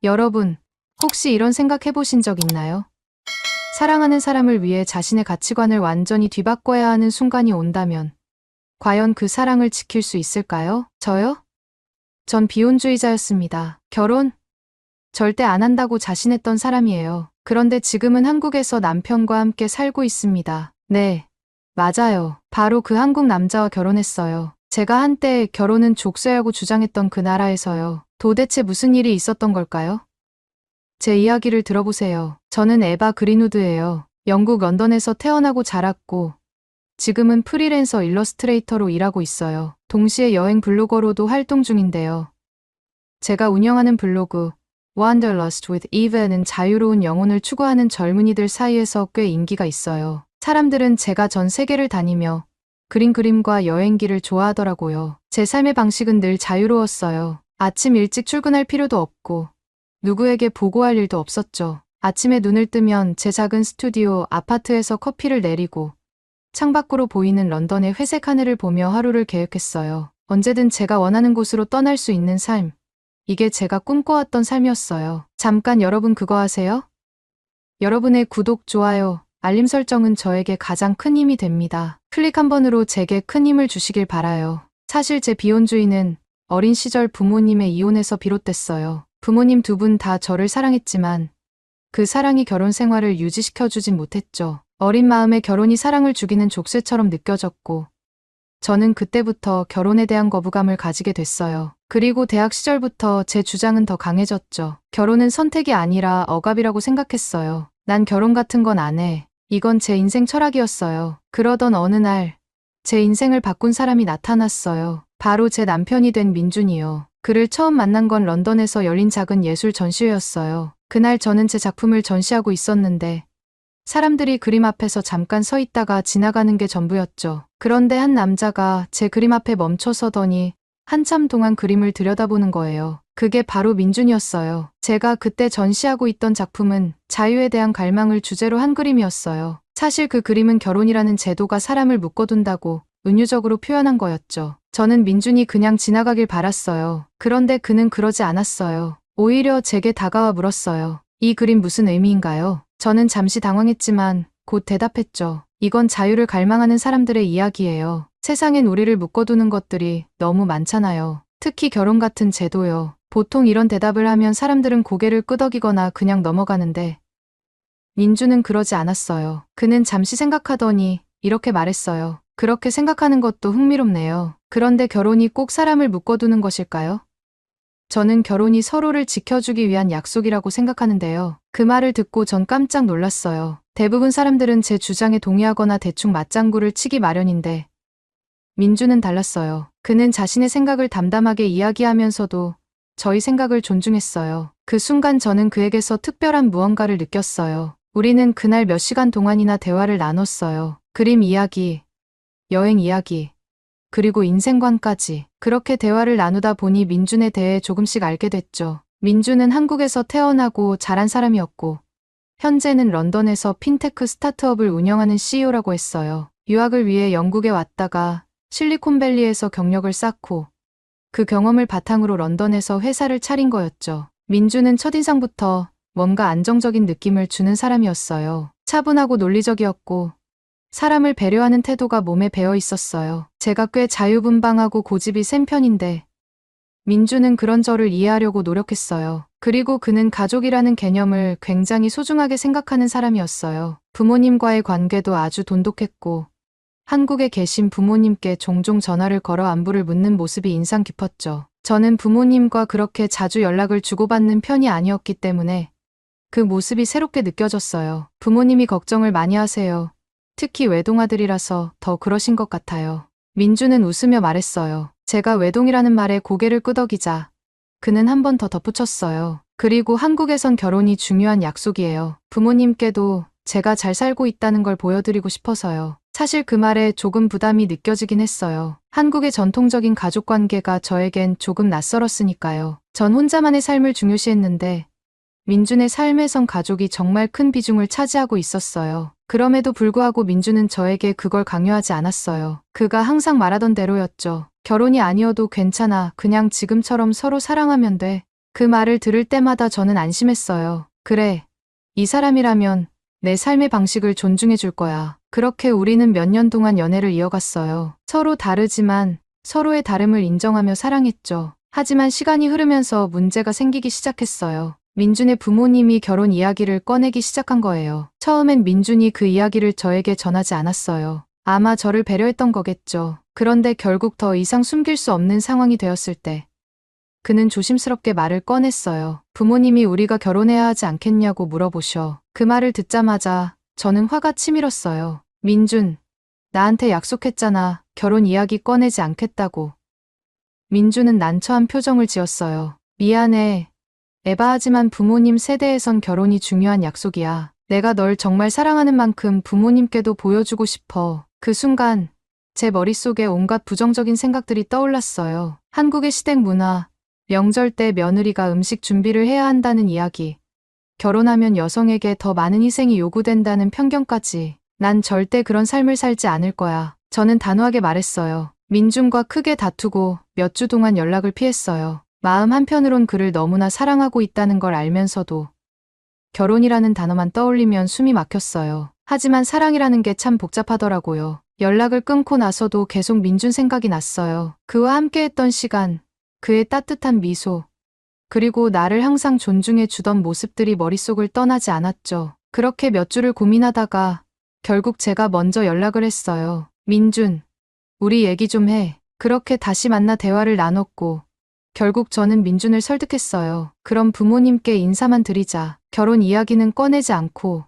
여러분, 혹시 이런 생각 해보신 적 있나요? 사랑하는 사람을 위해 자신의 가치관을 완전히 뒤바꿔야 하는 순간이 온다면, 과연 그 사랑을 지킬 수 있을까요? 저요? 전 비혼주의자였습니다. 결혼? 절대 안 한다고 자신했던 사람이에요. 그런데 지금은 한국에서 남편과 함께 살고 있습니다. 네, 맞아요. 바로 그 한국 남자와 결혼했어요. 제가 한때 결혼은 족쇄라고 주장했던 그 나라에서요. 도대체 무슨 일이 있었던 걸까요? 제 이야기를 들어보세요. 저는 에바 그린우드예요. 영국 런던에서 태어나고 자랐고 지금은 프리랜서 일러스트레이터로 일하고 있어요. 동시에 여행 블로거로도 활동 중인데요. 제가 운영하는 블로그 Wanderlust with Eve는 자유로운 영혼을 추구하는 젊은이들 사이에서 꽤 인기가 있어요. 사람들은 제가 전 세계를 다니며 그림과 여행기를 좋아하더라고요. 제 삶의 방식은 늘 자유로웠어요. 아침 일찍 출근할 필요도 없고 누구에게 보고할 일도 없었죠. 아침에 눈을 뜨면 제 작은 스튜디오 아파트에서 커피를 내리고 창밖으로 보이는 런던의 회색 하늘을 보며 하루를 계획했어요. 언제든 제가 원하는 곳으로 떠날 수 있는 삶. 이게 제가 꿈꿔왔던 삶이었어요. 잠깐 여러분 그거 아세요? 여러분의 구독, 좋아요, 알림 설정은 저에게 가장 큰 힘이 됩니다. 클릭 한 번으로 제게 큰 힘을 주시길 바라요. 사실 제 비혼주의는 어린 시절 부모님의 이혼에서 비롯됐어요. 부모님 두 분 다 저를 사랑했지만 그 사랑이 결혼 생활을 유지시켜주진 못했죠. 어린 마음에 결혼이 사랑을 죽이는 족쇄처럼 느껴졌고 저는 그때부터 결혼에 대한 거부감을 가지게 됐어요. 그리고 대학 시절부터 제 주장은 더 강해졌죠. 결혼은 선택이 아니라 억압이라고 생각했어요. 난 결혼 같은 건 안 해. 이건 제 인생 철학이었어요. 그러던 어느 날 제 인생을 바꾼 사람이 나타났어요. 바로 제 남편이 된 민준이요. 그를 처음 만난 건 런던에서 열린 작은 예술 전시회였어요. 그날 저는 제 작품을 전시하고 있었는데 사람들이 그림 앞에서 잠깐 서 있다가 지나가는 게 전부였죠. 그런데 한 남자가 제 그림 앞에 멈춰 서더니 한참 동안 그림을 들여다보는 거예요. 그게 바로 민준이었어요. 제가 그때 전시하고 있던 작품은 자유에 대한 갈망을 주제로 한 그림이었어요. 사실 그 그림은 결혼이라는 제도가 사람을 묶어둔다고 은유적으로 표현한 거였죠. 저는 민준이 그냥 지나가길 바랐어요. 그런데 그는 그러지 않았어요. 오히려 제게 다가와 물었어요. 이 그림 무슨 의미인가요? 저는 잠시 당황했지만 곧 대답했죠. 이건 자유를 갈망하는 사람들의 이야기예요. 세상엔 우리를 묶어두는 것들이 너무 많잖아요. 특히 결혼 같은 제도요. 보통 이런 대답을 하면 사람들은 고개를 끄덕이거나 그냥 넘어가는데 민주는 그러지 않았어요. 그는 잠시 생각하더니 이렇게 말했어요. 그렇게 생각하는 것도 흥미롭네요. 그런데 결혼이 꼭 사람을 묶어두는 것일까요? 저는 결혼이 서로를 지켜주기 위한 약속이라고 생각하는데요. 그 말을 듣고 전 깜짝 놀랐어요. 대부분 사람들은 제 주장에 동의하거나 대충 맞장구를 치기 마련인데 민주는 달랐어요. 그는 자신의 생각을 담담하게 이야기하면서도 저희 생각을 존중했어요. 그 순간 저는 그에게서 특별한 무언가를 느꼈어요. 우리는 그날 몇 시간 동안이나 대화를 나눴어요. 그림 이야기, 여행 이야기, 그리고 인생관까지. 그렇게 대화를 나누다 보니 민준에 대해 조금씩 알게 됐죠. 민준은 한국에서 태어나고 자란 사람이었고 현재는 런던에서 핀테크 스타트업을 운영하는 CEO라고 했어요. 유학을 위해 영국에 왔다가 실리콘밸리에서 경력을 쌓고 그 경험을 바탕으로 런던에서 회사를 차린 거였죠. 민준은 첫인상부터 뭔가 안정적인 느낌을 주는 사람이었어요. 차분하고 논리적이었고 사람을 배려하는 태도가 몸에 배어 있었어요. 제가 꽤 자유분방하고 고집이 센 편인데 민주는 그런 저를 이해하려고 노력했어요. 그리고 그는 가족이라는 개념을 굉장히 소중하게 생각하는 사람이었어요. 부모님과의 관계도 아주 돈독했고 한국에 계신 부모님께 종종 전화를 걸어 안부를 묻는 모습이 인상 깊었죠. 저는 부모님과 그렇게 자주 연락을 주고받는 편이 아니었기 때문에 그 모습이 새롭게 느껴졌어요. 부모님이 걱정을 많이 하세요. 특히 외동아들이라서 더 그러신 것 같아요. 민주는 웃으며 말했어요. 제가 외동이라는 말에 고개를 끄덕이자 그는 한 번 더 덧붙였어요. 그리고 한국에선 결혼이 중요한 약속이에요. 부모님께도 제가 잘 살고 있다는 걸 보여드리고 싶어서요. 사실 그 말에 조금 부담이 느껴지긴 했어요. 한국의 전통적인 가족관계가 저에겐 조금 낯설었으니까요. 전 혼자만의 삶을 중요시했는데 민준의 삶에선 가족이 정말 큰 비중을 차지하고 있었어요. 그럼에도 불구하고 민주는 저에게 그걸 강요하지 않았어요. 그가 항상 말하던 대로였죠. 결혼이 아니어도 괜찮아. 그냥 지금처럼 서로 사랑하면 돼. 그 말을 들을 때마다 저는 안심했어요. 그래, 이 사람이라면 내 삶의 방식을 존중해 줄 거야. 그렇게 우리는 몇 년 동안 연애를 이어갔어요. 서로 다르지만 서로의 다름을 인정하며 사랑했죠. 하지만 시간이 흐르면서 문제가 생기기 시작했어요. 민준의 부모님이 결혼 이야기를 꺼내기 시작한 거예요. 처음엔 민준이 그 이야기를 저에게 전하지 않았어요. 아마 저를 배려했던 거겠죠. 그런데 결국 더 이상 숨길 수 없는 상황이 되었을 때 그는 조심스럽게 말을 꺼냈어요. 부모님이 우리가 결혼해야 하지 않겠냐고 물어보셔. 그 말을 듣자마자 저는 화가 치밀었어요. 민준, 나한테 약속했잖아. 결혼 이야기 꺼내지 않겠다고. 민준은 난처한 표정을 지었어요. 미안해. 에바하지만 부모님 세대에선 결혼이 중요한 약속이야. 내가 널 정말 사랑하는 만큼 부모님께도 보여주고 싶어. 그 순간 제 머릿속에 온갖 부정적인 생각들이 떠올랐어요. 한국의 시댁 문화, 명절 때 며느리가 음식 준비를 해야 한다는 이야기, 결혼하면 여성에게 더 많은 희생이 요구된다는 편견까지. 난 절대 그런 삶을 살지 않을 거야. 저는 단호하게 말했어요. 민준과 크게 다투고 몇 주 동안 연락을 피했어요. 마음 한편으론 그를 너무나 사랑하고 있다는 걸 알면서도 결혼이라는 단어만 떠올리면 숨이 막혔어요. 하지만 사랑이라는 게 참 복잡하더라고요. 연락을 끊고 나서도 계속 민준 생각이 났어요. 그와 함께했던 시간, 그의 따뜻한 미소, 그리고 나를 항상 존중해 주던 모습들이 머릿속을 떠나지 않았죠. 그렇게 몇 주를 고민하다가 결국 제가 먼저 연락을 했어요. 민준, 우리 얘기 좀 해. 그렇게 다시 만나 대화를 나눴고 결국 저는 민준을 설득했어요. 그럼 부모님께 인사만 드리자. 결혼 이야기는 꺼내지 않고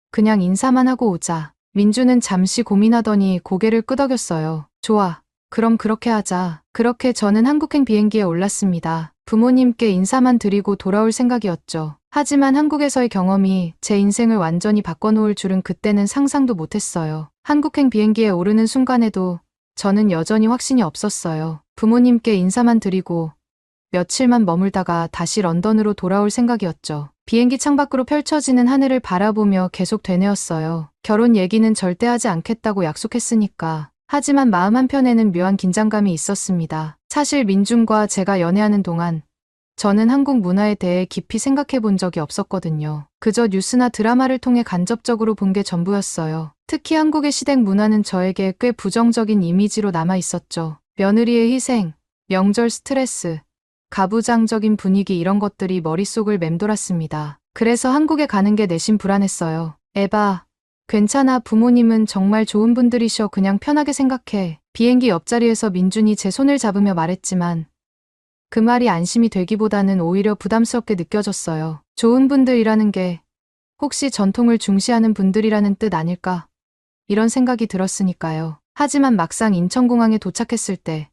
그냥 인사만 하고 오자. 민준은 잠시 고민하더니 고개를 끄덕였어요. 좋아. 그럼 그렇게 하자. 그렇게 저는 한국행 비행기에 올랐습니다. 부모님께 인사만 드리고 돌아올 생각이었죠. 하지만 한국에서의 경험이 제 인생을 완전히 바꿔놓을 줄은 그때는 상상도 못했어요. 한국행 비행기에 오르는 순간에도 저는 여전히 확신이 없었어요. 부모님께 인사만 드리고 며칠만 머물다가 다시 런던으로 돌아올 생각이었죠. 비행기 창밖으로 펼쳐지는 하늘을 바라보며 계속 되뇌었어요. 결혼 얘기는 절대 하지 않겠다고 약속했으니까. 하지만 마음 한편에는 묘한 긴장감이 있었습니다. 사실 민준과 제가 연애하는 동안 저는 한국 문화에 대해 깊이 생각해 본 적이 없었거든요. 그저 뉴스나 드라마를 통해 간접적으로 본 게 전부였어요. 특히 한국의 시댁 문화는 저에게 꽤 부정적인 이미지로 남아 있었죠. 며느리의 희생, 명절 스트레스, 가부장적인 분위기 이런 것들이 머릿속을 맴돌았습니다. 그래서 한국에 가는 게 내심 불안했어요. 에바, 괜찮아. 부모님은 정말 좋은 분들이셔. 그냥 편하게 생각해. 비행기 옆자리에서 민준이 제 손을 잡으며 말했지만 그 말이 안심이 되기보다는 오히려 부담스럽게 느껴졌어요. 좋은 분들이라는 게 혹시 전통을 중시하는 분들이라는 뜻 아닐까? 이런 생각이 들었으니까요. 하지만 막상 인천공항에 도착했을 때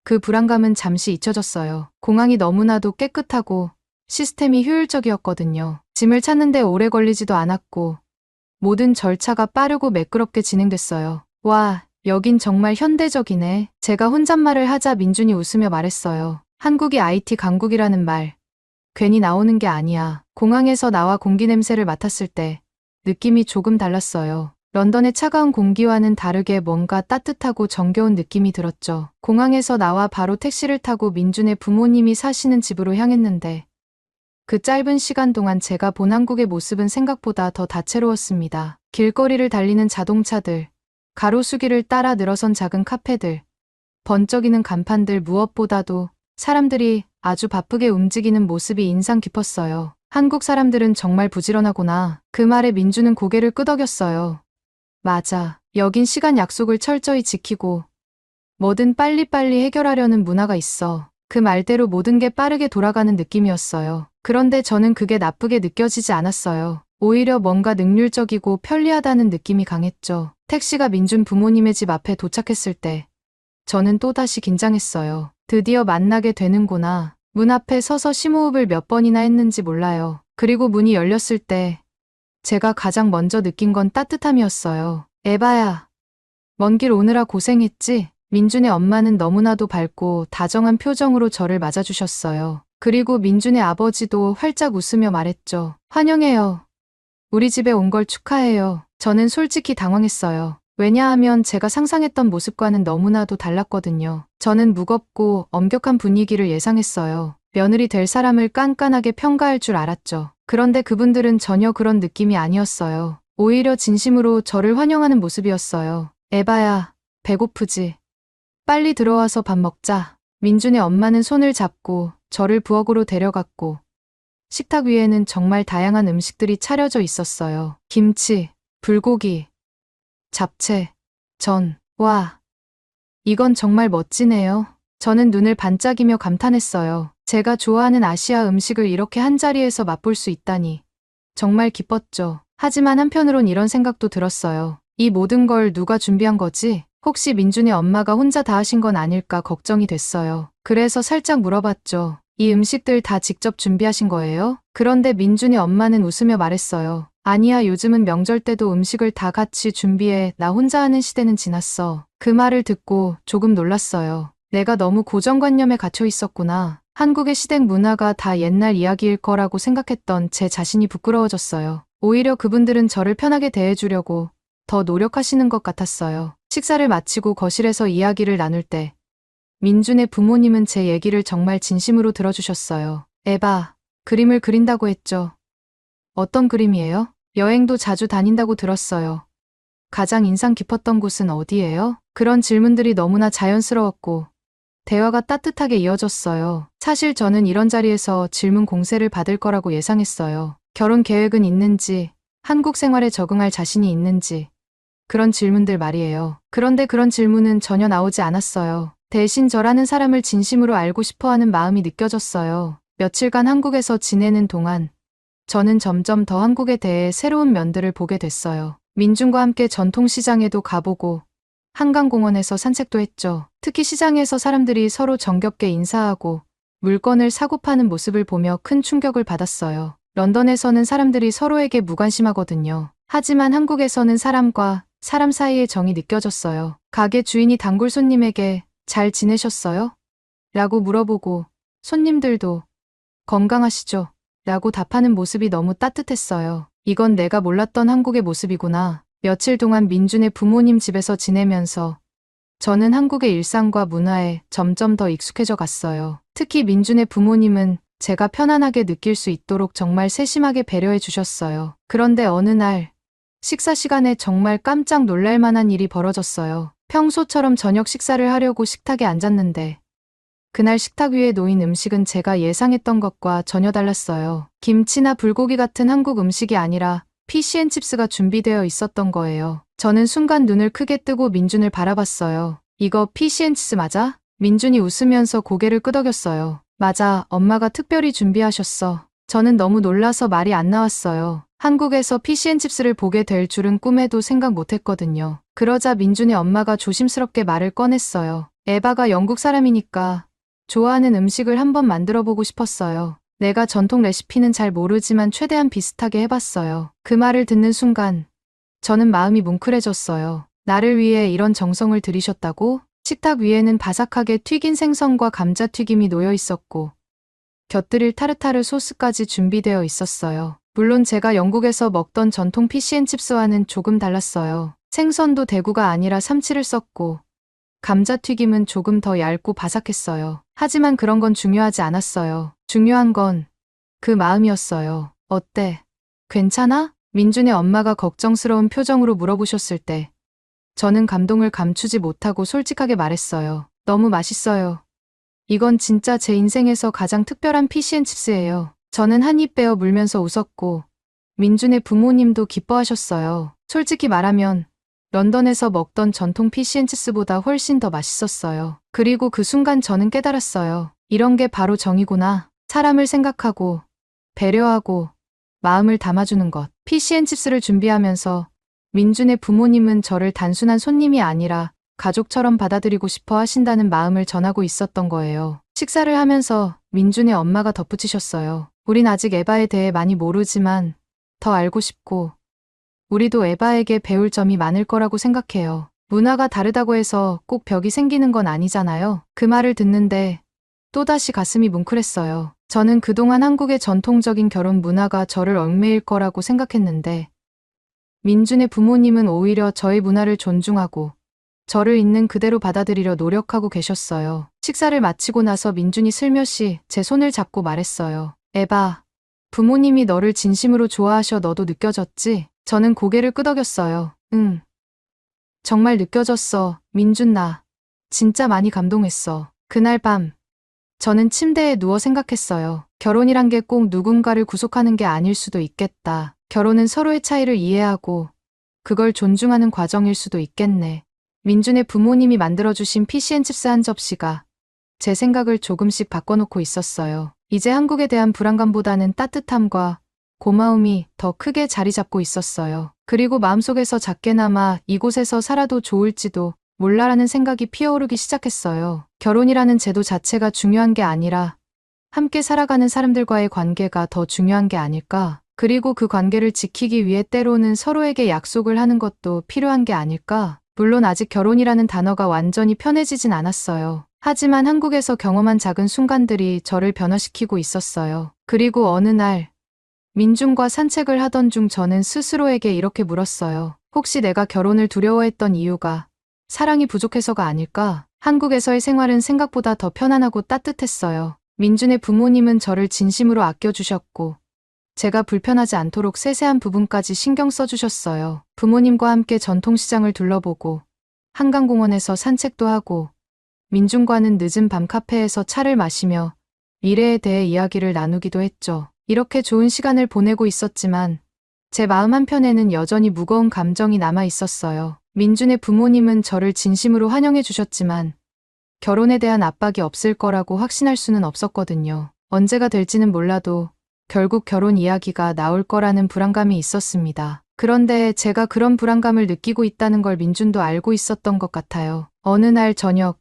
그 불안감은 잠시 잊혀졌어요. 공항이 너무나도 깨끗하고 시스템이 효율적이었거든요. 짐을 찾는데 오래 걸리지도 않았고 모든 절차가 빠르고 매끄럽게 진행됐어요. 와, 여긴 정말 현대적이네. 제가 혼잣말을 하자 민준이 웃으며 말했어요. 한국이 IT 강국이라는 말 괜히 나오는 게 아니야. 공항에서 나와 공기 냄새를 맡았을 때 느낌이 조금 달랐어요. 런던의 차가운 공기와는 다르게 뭔가 따뜻하고 정겨운 느낌이 들었죠. 공항에서 나와 바로 택시를 타고 민준의 부모님이 사시는 집으로 향했는데 그 짧은 시간 동안 제가 본 한국의 모습은 생각보다 더 다채로웠습니다. 길거리를 달리는 자동차들, 가로수길을 따라 늘어선 작은 카페들, 번쩍이는 간판들, 무엇보다도 사람들이 아주 바쁘게 움직이는 모습이 인상 깊었어요. 한국 사람들은 정말 부지런하구나. 그 말에 민준은 고개를 끄덕였어요. 맞아. 여긴 시간 약속을 철저히 지키고 뭐든 빨리빨리 해결하려는 문화가 있어. 그 말대로 모든 게 빠르게 돌아가는 느낌이었어요. 그런데 저는 그게 나쁘게 느껴지지 않았어요. 오히려 뭔가 능률적이고 편리하다는 느낌이 강했죠. 택시가 민준 부모님의 집 앞에 도착했을 때 저는 또다시 긴장했어요. 드디어 만나게 되는구나. 문 앞에 서서 심호흡을 몇 번이나 했는지 몰라요. 그리고 문이 열렸을 때 제가 가장 먼저 느낀 건 따뜻함이었어요. 에바야, 먼 길 오느라 고생했지? 민준의 엄마는 너무나도 밝고 다정한 표정으로 저를 맞아주셨어요. 그리고 민준의 아버지도 활짝 웃으며 말했죠. 환영해요. 우리 집에 온 걸 축하해요. 저는 솔직히 당황했어요. 왜냐하면 제가 상상했던 모습과는 너무나도 달랐거든요. 저는 무겁고 엄격한 분위기를 예상했어요. 며느리 될 사람을 깐깐하게 평가할 줄 알았죠. 그런데 그분들은 전혀 그런 느낌이 아니었어요. 오히려 진심으로 저를 환영하는 모습이었어요. 에바야, 배고프지? 빨리 들어와서 밥 먹자. 민준의 엄마는 손을 잡고 저를 부엌으로 데려갔고 식탁 위에는 정말 다양한 음식들이 차려져 있었어요. 김치, 불고기, 잡채, 전. 와, 이건 정말 멋지네요. 저는 눈을 반짝이며 감탄했어요. 제가 좋아하는 아시아 음식을 이렇게 한자리에서 맛볼 수 있다니. 정말 기뻤죠. 하지만 한편으론 이런 생각도 들었어요. 이 모든 걸 누가 준비한 거지? 혹시 민준의 엄마가 혼자 다 하신 건 아닐까 걱정이 됐어요. 그래서 살짝 물어봤죠. 이 음식들 다 직접 준비하신 거예요? 그런데 민준의 엄마는 웃으며 말했어요. 아니야, 요즘은 명절 때도 음식을 다 같이 준비해. 나 혼자 하는 시대는 지났어. 그 말을 듣고 조금 놀랐어요. 내가 너무 고정관념에 갇혀 있었구나. 한국의 시댁 문화가 다 옛날 이야기일 거라고 생각했던 제 자신이 부끄러워졌어요. 오히려 그분들은 저를 편하게 대해주려고 더 노력하시는 것 같았어요. 식사를 마치고 거실에서 이야기를 나눌 때 민준의 부모님은 제 얘기를 정말 진심으로 들어주셨어요. 에바, 그림을 그린다고 했죠. 어떤 그림이에요? 여행도 자주 다닌다고 들었어요. 가장 인상 깊었던 곳은 어디예요? 그런 질문들이 너무나 자연스러웠고 대화가 따뜻하게 이어졌어요. 사실 저는 이런 자리에서 질문 공세를 받을 거라고 예상했어요. 결혼 계획은 있는지, 한국 생활에 적응할 자신이 있는지, 그런 질문들 말이에요. 그런데 그런 질문은 전혀 나오지 않았어요. 대신 저라는 사람을 진심으로 알고 싶어 하는 마음이 느껴졌어요. 며칠간 한국에서 지내는 동안 저는 점점 더 한국에 대해 새로운 면들을 보게 됐어요. 민준과 함께 전통시장에도 가보고 한강공원에서 산책도 했죠. 특히 시장에서 사람들이 서로 정겹게 인사하고 물건을 사고 파는 모습을 보며 큰 충격을 받았어요. 런던에서는 사람들이 서로에게 무관심하거든요. 하지만 한국에서는 사람과 사람 사이의 정이 느껴졌어요. 가게 주인이 단골 손님에게 잘 지내셨어요? 라고 물어보고 손님들도 건강하시죠? 라고 답하는 모습이 너무 따뜻했어요. 이건 내가 몰랐던 한국의 모습이구나. 며칠 동안 민준의 부모님 집에서 지내면서 저는 한국의 일상과 문화에 점점 더 익숙해져 갔어요. 특히 민준의 부모님은 제가 편안하게 느낄 수 있도록 정말 세심하게 배려해 주셨어요. 그런데 어느 날 식사 시간에 정말 깜짝 놀랄 만한 일이 벌어졌어요. 평소처럼 저녁 식사를 하려고 식탁에 앉았는데 그날 식탁 위에 놓인 음식은 제가 예상했던 것과 전혀 달랐어요. 김치나 불고기 같은 한국 음식이 아니라 피시앤칩스가 준비되어 있었던 거예요. 저는 순간 눈을 크게 뜨고 민준을 바라봤어요. 이거 피시앤칩스 맞아? 민준이 웃으면서 고개를 끄덕였어요. 맞아, 엄마가 특별히 준비하셨어. 저는 너무 놀라서 말이 안 나왔어요. 한국에서 피시앤칩스를 보게 될 줄은 꿈에도 생각 못했거든요. 그러자 민준의 엄마가 조심스럽게 말을 꺼냈어요. 에바가 영국 사람이니까 좋아하는 음식을 한번 만들어보고 싶었어요. 내가 전통 레시피는 잘 모르지만 최대한 비슷하게 해봤어요. 그 말을 듣는 순간 저는 마음이 뭉클해졌어요. 나를 위해 이런 정성을 들이셨다고? 식탁 위에는 바삭하게 튀긴 생선과 감자튀김이 놓여 있었고 곁들일 타르타르 소스까지 준비되어 있었어요. 물론 제가 영국에서 먹던 전통 피시앤칩스와는 조금 달랐어요. 생선도 대구가 아니라 삼치를 썼고 감자튀김은 조금 더 얇고 바삭했어요. 하지만 그런 건 중요하지 않았어요. 중요한 건 그 마음이었어요. 어때? 괜찮아? 민준의 엄마가 걱정스러운 표정으로 물어보셨을 때 저는 감동을 감추지 못하고 솔직하게 말했어요. 너무 맛있어요. 이건 진짜 제 인생에서 가장 특별한 피시앤칩스예요. 저는 한 입 베어 물면서 웃었고 민준의 부모님도 기뻐하셨어요. 솔직히 말하면 런던에서 먹던 전통 피시앤칩스보다 훨씬 더 맛있었어요. 그리고 그 순간 저는 깨달았어요. 이런 게 바로 정이구나. 사람을 생각하고 배려하고 마음을 담아주는 것. 피시앤칩스를 준비하면서 민준의 부모님은 저를 단순한 손님이 아니라 가족처럼 받아들이고 싶어 하신다는 마음을 전하고 있었던 거예요. 식사를 하면서 민준의 엄마가 덧붙이셨어요. 우린 아직 에바에 대해 많이 모르지만 더 알고 싶고 우리도 에바에게 배울 점이 많을 거라고 생각해요. 문화가 다르다고 해서 꼭 벽이 생기는 건 아니잖아요. 그 말을 듣는데 또다시 가슴이 뭉클했어요. 저는 그동안 한국의 전통적인 결혼 문화가 저를 얽매일 거라고 생각했는데 민준의 부모님은 오히려 저의 문화를 존중하고 저를 있는 그대로 받아들이려 노력하고 계셨어요. 식사를 마치고 나서 민준이 슬며시 제 손을 잡고 말했어요. 에바, 부모님이 너를 진심으로 좋아하셔. 너도 느껴졌지? 저는 고개를 끄덕였어요. 응. 정말 느껴졌어. 민준 나 진짜 많이 감동했어. 그날 밤 저는 침대에 누워 생각했어요. 결혼이란 게 꼭 누군가를 구속하는 게 아닐 수도 있겠다. 결혼은 서로의 차이를 이해하고 그걸 존중하는 과정일 수도 있겠네. 민준의 부모님이 만들어주신 피시앤칩스 한 접시가 제 생각을 조금씩 바꿔놓고 있었어요. 이제 한국에 대한 불안감보다는 따뜻함과 고마움이 더 크게 자리 잡고 있었어요. 그리고 마음속에서 작게나마 이곳에서 살아도 좋을지도 몰라라는 생각이 피어오르기 시작했어요. 결혼이라는 제도 자체가 중요한 게 아니라 함께 살아가는 사람들과의 관계가 더 중요한 게 아닐까? 그리고 그 관계를 지키기 위해 때로는 서로에게 약속을 하는 것도 필요한 게 아닐까? 물론 아직 결혼이라는 단어가 완전히 편해지진 않았어요. 하지만 한국에서 경험한 작은 순간들이 저를 변화시키고 있었어요. 그리고 어느 날 민준과 산책을 하던 중 저는 스스로에게 이렇게 물었어요. 혹시 내가 결혼을 두려워했던 이유가 사랑이 부족해서가 아닐까? 한국에서의 생활은 생각보다 더 편안하고 따뜻했어요. 민준의 부모님은 저를 진심으로 아껴주셨고 제가 불편하지 않도록 세세한 부분까지 신경 써주셨어요. 부모님과 함께 전통시장을 둘러보고 한강공원에서 산책도 하고 민준과는 늦은 밤 카페에서 차를 마시며 미래에 대해 이야기를 나누기도 했죠. 이렇게 좋은 시간을 보내고 있었지만 제 마음 한편에는 여전히 무거운 감정이 남아 있었어요. 민준의 부모님은 저를 진심으로 환영해 주셨지만 결혼에 대한 압박이 없을 거라고 확신할 수는 없었거든요. 언제가 될지는 몰라도 결국 결혼 이야기가 나올 거라는 불안감이 있었습니다. 그런데 제가 그런 불안감을 느끼고 있다는 걸 민준도 알고 있었던 것 같아요. 어느 날 저녁,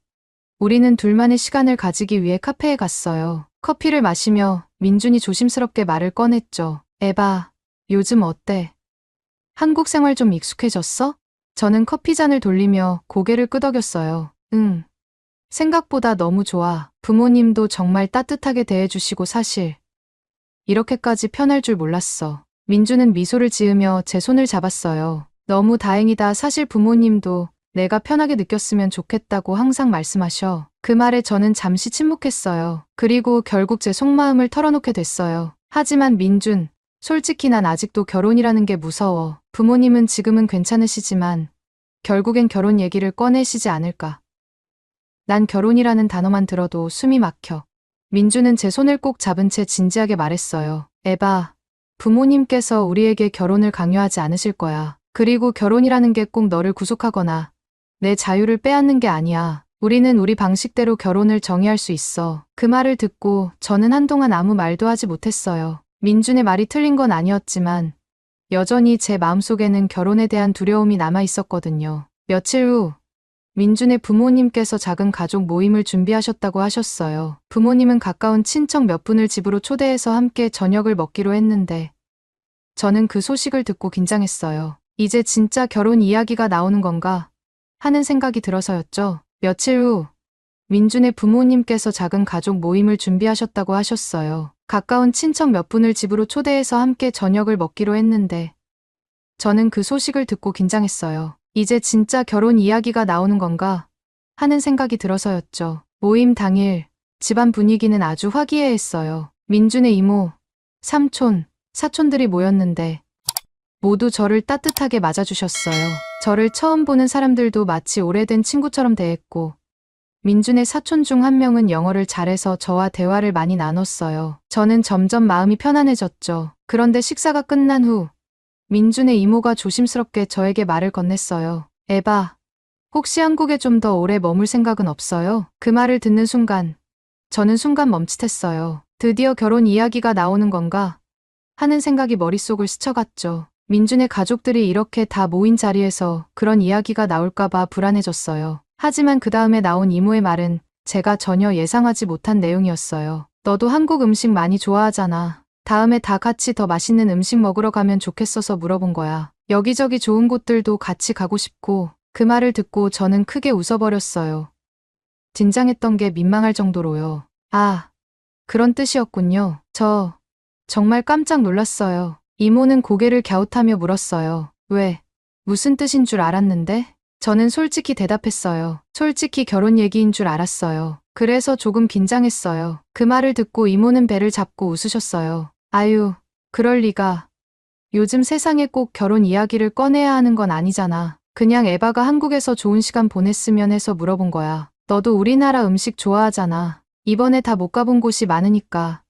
우리는 둘만의 시간을 가지기 위해 카페에 갔어요. 커피를 마시며 민준이 조심스럽게 말을 꺼냈죠. 에바, 요즘 어때? 한국 생활 좀 익숙해졌어? 저는 커피잔을 돌리며 고개를 끄덕였어요. 응. 생각보다 너무 좋아. 부모님도 정말 따뜻하게 대해주시고 사실 이렇게까지 편할 줄 몰랐어. 민주는 미소를 지으며 제 손을 잡았어요. 너무 다행이다. 사실 부모님도 내가 편하게 느꼈으면 좋겠다고 항상 말씀하셔. 그 말에 저는 잠시 침묵했어요. 그리고 결국 제 속마음을 털어놓게 됐어요. 하지만 민준, 솔직히 난 아직도 결혼이라는 게 무서워. 부모님은 지금은 괜찮으시지만 결국엔 결혼 얘기를 꺼내시지 않을까. 난 결혼이라는 단어만 들어도 숨이 막혀. 민주는 제 손을 꼭 잡은 채 진지하게 말했어요. 에바, 부모님께서 우리에게 결혼을 강요하지 않으실 거야. 그리고 결혼이라는 게 꼭 너를 구속하거나 내 자유를 빼앗는 게 아니야. 우리는 우리 방식대로 결혼을 정의할 수 있어. 그 말을 듣고 저는 한동안 아무 말도 하지 못했어요. 민준의 말이 틀린 건 아니었지만 여전히 제 마음속에는 결혼에 대한 두려움이 남아 있었거든요. 며칠 후 민준의 부모님께서 작은 가족 모임을 준비하셨다고 하셨어요. 부모님은 가까운 친척 몇 분을 집으로 초대해서 함께 저녁을 먹기로 했는데 저는 그 소식을 듣고 긴장했어요. 이제 진짜 결혼 이야기가 나오는 건가 하는 생각이 들어서였죠. 며칠 후 민준의 부모님께서 작은 가족 모임을 준비하셨다고 하셨어요. 가까운 친척 몇 분을 집으로 초대해서 함께 저녁을 먹기로 했는데 저는 그 소식을 듣고 긴장했어요. 이제 진짜 결혼 이야기가 나오는 건가 하는 생각이 들어서였죠. 모임 당일 집안 분위기는 아주 화기애애했어요. 민준의 이모, 삼촌, 사촌들이 모였는데 모두 저를 따뜻하게 맞아주셨어요. 저를 처음 보는 사람들도 마치 오래된 친구처럼 대했고 민준의 사촌 중 한 명은 영어를 잘해서 저와 대화를 많이 나눴어요. 저는 점점 마음이 편안해졌죠. 그런데 식사가 끝난 후 민준의 이모가 조심스럽게 저에게 말을 건넸어요. 에바, 혹시 한국에 좀 더 오래 머물 생각은 없어요? 그 말을 듣는 순간 저는 순간 멈칫했어요. 드디어 결혼 이야기가 나오는 건가 하는 생각이 머릿속을 스쳐갔죠. 민준의 가족들이 이렇게 다 모인 자리에서 그런 이야기가 나올까봐 불안해졌어요. 하지만 그 다음에 나온 이모의 말은 제가 전혀 예상하지 못한 내용이었어요. 너도 한국 음식 많이 좋아하잖아. 다음에 다 같이 더 맛있는 음식 먹으러 가면 좋겠어서 물어본 거야. 여기저기 좋은 곳들도 같이 가고 싶고. 그 말을 듣고 저는 크게 웃어버렸어요. 긴장했던 게 민망할 정도로요. 아, 그런 뜻이었군요. 저 정말 깜짝 놀랐어요. 이모는 고개를 갸웃하며 물었어요. 왜? 무슨 뜻인 줄 알았는데? 저는 솔직히 대답했어요. 솔직히 결혼 얘기인 줄 알았어요. 그래서 조금 긴장했어요. 그 말을 듣고 이모는 배를 잡고 웃으셨어요. 아유, 그럴 리가. 요즘 세상에 꼭 결혼 이야기를 꺼내야 하는 건 아니잖아. 그냥 에바가 한국에서 좋은 시간 보냈으면 해서 물어본 거야. 너도 우리나라 음식 좋아하잖아. 이번에 다 못 가본 곳이 많으니까.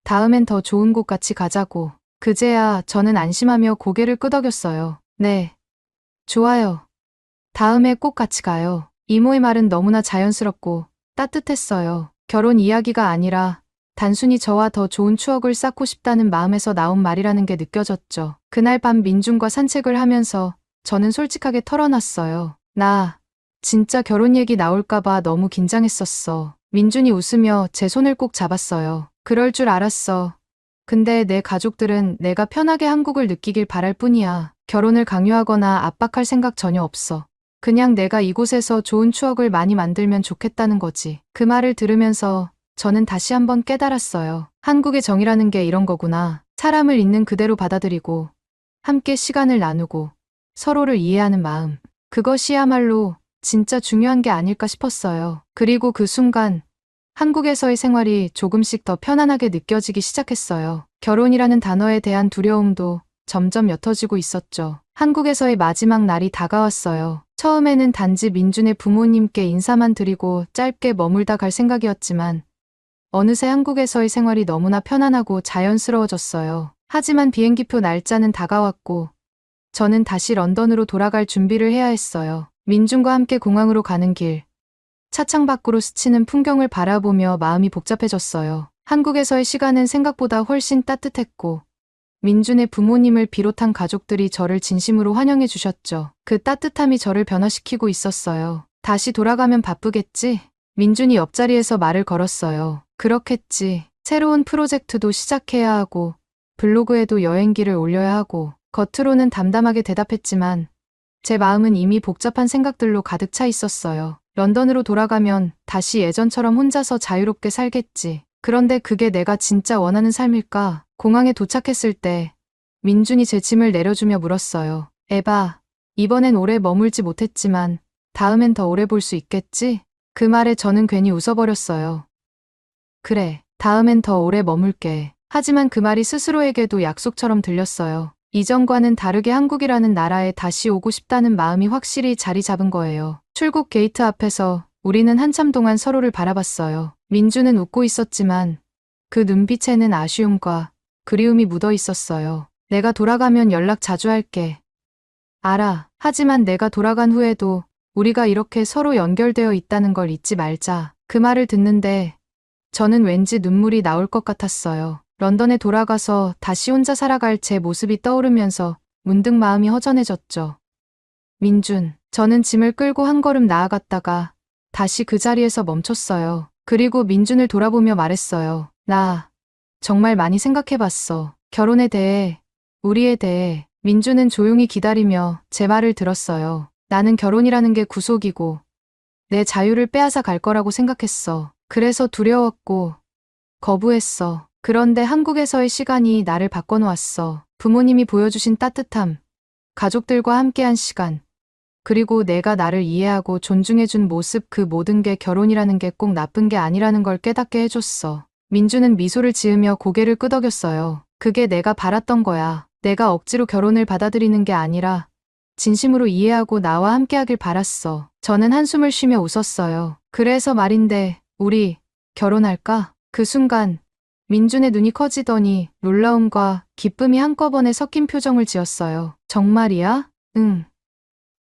다음엔 더 좋은 곳 같이 가자고. 그제야 저는 안심하며 고개를 끄덕였어요. 네. 좋아요. 다음에 꼭 같이 가요. 이모의 말은 너무나 자연스럽고 따뜻했어요. 결혼 이야기가 아니라 단순히 저와 더 좋은 추억을 쌓고 싶다는 마음에서 나온 말이라는 게 느껴졌죠. 그날 밤 민준과 산책을 하면서 저는 솔직하게 털어놨어요. 나 진짜 결혼 얘기 나올까봐 너무 긴장했었어. 민준이 웃으며 제 손을 꼭 잡았어요. 그럴 줄 알았어. 근데 내 가족들은 내가 편하게 한국을 느끼길 바랄 뿐이야. 결혼을 강요하거나 압박할 생각 전혀 없어. 그냥 내가 이곳에서 좋은 추억을 많이 만들면 좋겠다는 거지. 그 말을 들으면서 저는 다시 한번 깨달았어요. 한국의 정이라는 게 이런 거구나. 사람을 있는 그대로 받아들이고 함께 시간을 나누고 서로를 이해하는 마음. 그것이야말로 진짜 중요한 게 아닐까 싶었어요. 그리고 그 순간 한국에서의 생활이 조금씩 더 편안하게 느껴지기 시작했어요. 결혼이라는 단어에 대한 두려움도 점점 옅어지고 있었죠. 한국에서의 마지막 날이 다가왔어요. 처음에는 단지 민준의 부모님께 인사만 드리고 짧게 머물다 갈 생각이었지만 어느새 한국에서의 생활이 너무나 편안하고 자연스러워졌어요. 하지만 비행기표 날짜는 다가왔고 저는 다시 런던으로 돌아갈 준비를 해야 했어요. 민준과 함께 공항으로 가는 길, 차창 밖으로 스치는 풍경을 바라보며 마음이 복잡해졌어요. 한국에서의 시간은 생각보다 훨씬 따뜻했고 민준의 부모님을 비롯한 가족들이 저를 진심으로 환영해 주셨죠. 그 따뜻함이 저를 변화시키고 있었어요. 다시 돌아가면 바쁘겠지? 민준이 옆자리에서 말을 걸었어요. 그렇겠지. 새로운 프로젝트도 시작해야 하고 블로그에도 여행기를 올려야 하고. 겉으로는 담담하게 대답했지만 제 마음은 이미 복잡한 생각들로 가득 차 있었어요. 런던으로 돌아가면 다시 예전처럼 혼자서 자유롭게 살겠지. 그런데 그게 내가 진짜 원하는 삶일까? 공항에 도착했을 때 민준이 제 짐을 내려주며 물었어요. 에바, 이번엔 오래 머물지 못했지만 다음엔 더 오래 볼 수 있겠지? 그 말에 저는 괜히 웃어버렸어요. 그래, 다음엔 더 오래 머물게. 하지만 그 말이 스스로에게도 약속처럼 들렸어요. 이전과는 다르게 한국이라는 나라에 다시 오고 싶다는 마음이 확실히 자리 잡은 거예요. 출국 게이트 앞에서 우리는 한참 동안 서로를 바라봤어요. 민주는 웃고 있었지만 그 눈빛에는 아쉬움과 그리움이 묻어 있었어요. 내가 돌아가면 연락 자주 할게. 알아. 하지만 내가 돌아간 후에도 우리가 이렇게 서로 연결되어 있다는 걸 잊지 말자. 그 말을 듣는데 저는 왠지 눈물이 나올 것 같았어요. 런던에 돌아가서 다시 혼자 살아갈 제 모습이 떠오르면서 문득 마음이 허전해졌죠. 민준, 저는 짐을 끌고 한 걸음 나아갔다가 다시 그 자리에서 멈췄어요. 그리고 민준을 돌아보며 말했어요. 나 정말 많이 생각해봤어. 결혼에 대해, 우리에 대해. 민준은 조용히 기다리며 제 말을 들었어요. 나는 결혼이라는 게 구속이고 내 자유를 빼앗아 갈 거라고 생각했어. 그래서 두려웠고 거부했어. 그런데 한국에서의 시간이 나를 바꿔놓았어. 부모님이 보여주신 따뜻함, 가족들과 함께한 시간, 그리고 내가 나를 이해하고 존중해준 모습, 그 모든 게 결혼이라는 게 꼭 나쁜 게 아니라는 걸 깨닫게 해줬어. 민주는 미소를 지으며 고개를 끄덕였어요. 그게 내가 바랐던 거야. 내가 억지로 결혼을 받아들이는 게 아니라 진심으로 이해하고 나와 함께하길 바랐어. 저는 한숨을 쉬며 웃었어요. 그래서 말인데 우리 결혼할까? 그 순간 민준의 눈이 커지더니 놀라움과 기쁨이 한꺼번에 섞인 표정을 지었어요. 정말이야? 응.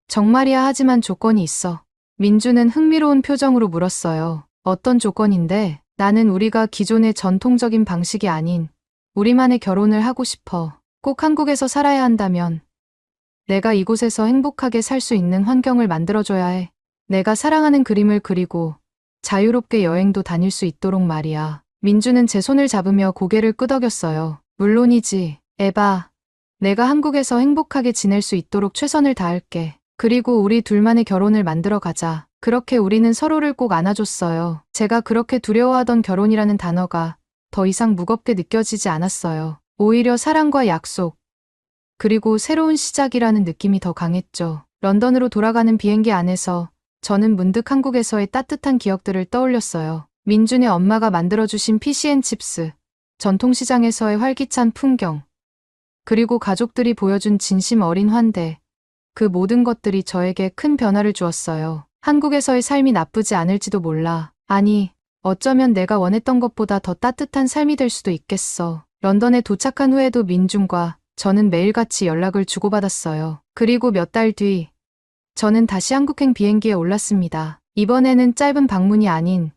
정말이야. 하지만 조건이 있어. 민준은 흥미로운 표정으로 물었어요. 어떤 조건인데? 나는 우리가 기존의 전통적인 방식이 아닌 우리만의 결혼을 하고 싶어. 꼭 한국에서 살아야 한다면 내가 이곳에서 행복하게 살 수 있는 환경을 만들어줘야 해. 내가 사랑하는 그림을 그리고 자유롭게 여행도 다닐 수 있도록 말이야. 민주는 제 손을 잡으며 고개를 끄덕였어요. 물론이지, 에바. 내가 한국에서 행복하게 지낼 수 있도록 최선을 다할게. 그리고 우리 둘만의 결혼을 만들어 가자. 그렇게 우리는 서로를 꼭 안아줬어요. 제가 그렇게 두려워하던 결혼이라는 단어가 더 이상 무겁게 느껴지지 않았어요. 오히려 사랑과 약속, 그리고 새로운 시작이라는 느낌이 더 강했죠. 런던으로 돌아가는 비행기 안에서 저는 문득 한국에서의 따뜻한 기억들을 떠올렸어요. 민준의 엄마가 만들어주신 피시앤칩스, 전통시장에서의 활기찬 풍경, 그리고 가족들이 보여준 진심 어린 환대. 그 모든 것들이 저에게 큰 변화를 주었어요. 한국에서의 삶이 나쁘지 않을지도 몰라. 아니, 어쩌면 내가 원했던 것보다 더 따뜻한 삶이 될 수도 있겠어. 런던에 도착한 후에도 민준과 저는 매일같이 연락을 주고받았어요. 그리고 몇 달 뒤, 저는 다시 한국행 비행기에 올랐습니다. 이번에는 짧은 방문이 아닌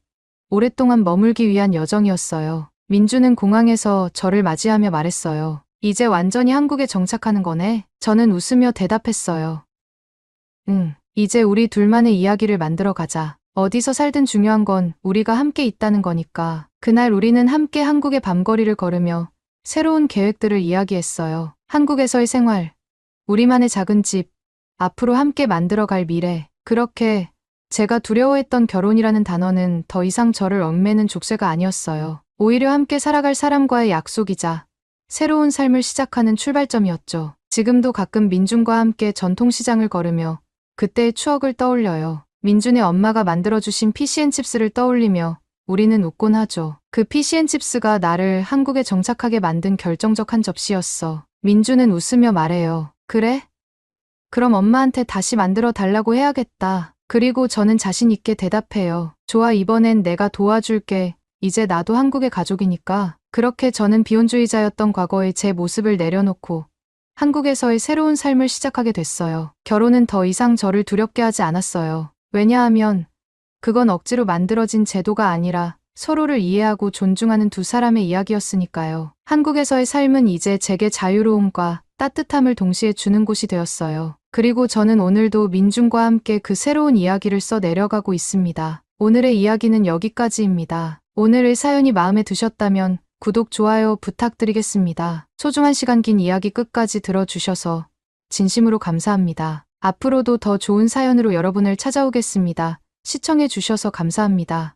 오랫동안 머물기 위한 여정이었어요. 민준은 공항에서 저를 맞이하며 말했어요. 이제 완전히 한국에 정착하는 거네? 저는 웃으며 대답했어요. 응, 이제 우리 둘만의 이야기를 만들어 가자. 어디서 살든 중요한 건 우리가 함께 있다는 거니까. 그날 우리는 함께 한국의 밤거리를 걸으며 새로운 계획들을 이야기했어요. 한국에서의 생활, 우리만의 작은 집, 앞으로 함께 만들어갈 미래. 그렇게 제가 두려워했던 결혼이라는 단어는 더 이상 저를 얽매는 족쇄가 아니었어요. 오히려 함께 살아갈 사람과의 약속이자 새로운 삶을 시작하는 출발점이었죠. 지금도 가끔 민준과 함께 전통시장을 걸으며 그때의 추억을 떠올려요. 민준의 엄마가 만들어주신 피시앤칩스를 떠올리며 우리는 웃곤 하죠. 그 피시앤칩스가 나를 한국에 정착하게 만든 결정적 한 접시였어. 민준은 웃으며 말해요. 그래? 그럼 엄마한테 다시 만들어 달라고 해야겠다. 그리고 저는 자신 있게 대답해요. 좋아, 이번엔 내가 도와줄게. 이제 나도 한국의 가족이니까. 그렇게 저는 비혼주의자였던 과거의 제 모습을 내려놓고 한국에서의 새로운 삶을 시작하게 됐어요. 결혼은 더 이상 저를 두렵게 하지 않았어요. 왜냐하면 그건 억지로 만들어진 제도가 아니라 서로를 이해하고 존중하는 두 사람의 이야기였으니까요. 한국에서의 삶은 이제 제게 자유로움과 따뜻함을 동시에 주는 곳이 되었어요. 그리고 저는 오늘도 민준과 함께 그 새로운 이야기를 써 내려가고 있습니다. 오늘의 이야기는 여기까지입니다. 오늘의 사연이 마음에 드셨다면 구독, 좋아요 부탁드리겠습니다. 소중한 시간 긴 이야기 끝까지 들어주셔서 진심으로 감사합니다. 앞으로도 더 좋은 사연으로 여러분을 찾아오겠습니다. 시청해 주셔서 감사합니다.